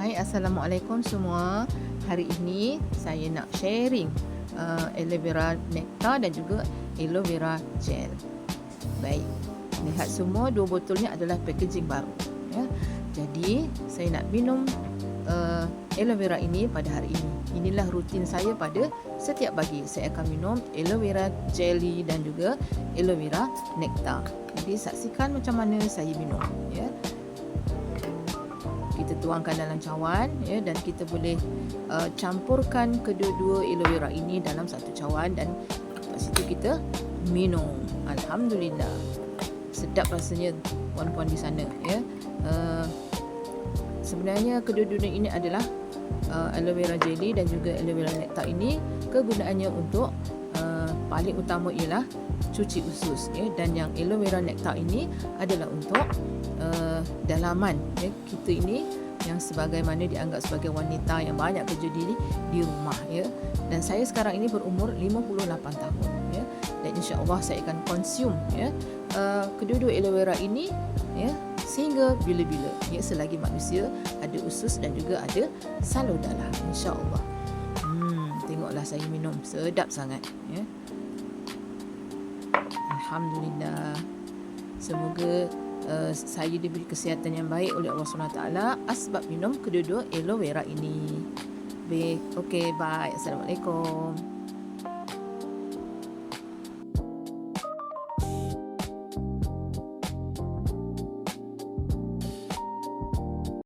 Hai, Assalamualaikum semua. Hari ini saya nak sharing aloe vera nectar dan juga aloe vera gel. Baik, lihat semua dua botolnya adalah packaging baru ya. Jadi saya nak minum aloe vera ini pada hari ini. Inilah rutin saya pada setiap pagi. Saya akan minum aloe vera jelly dan juga aloe vera nectar. Jadi saksikan macam mana saya minum ya. Kita tuangkan dalam cawan ya, dan kita boleh campurkan kedua-dua aloe vera ini dalam satu cawan dan lepas itu kita minum. Alhamdulillah, sedap rasanya puan-puan di sana ya. Sebenarnya kedua-dua ini adalah aloe vera jelly dan juga aloe vera nectar ini kegunaannya untuk paling utama ialah cuci usus ya, dan yang aloe vera nectar ini adalah untuk dalaman ya. Kita ini yang sebagaimana dianggap sebagai wanita yang banyak kerja di rumah ya, dan saya sekarang ini berumur 58 tahun ya, dan insya-Allah saya akan consume ya kedua-dua aloe vera ini ya sehingga bila-bila ya, selagi manusia ada usus dan juga ada salur-darah insya-Allah. Tengoklah saya minum, sedap sangat ya. Alhamdulillah. Semoga saya diberi kesihatan yang baik oleh Allah SWT asbab minum kedua-dua aloe vera ini. Baik, okey, bye. Assalamualaikum.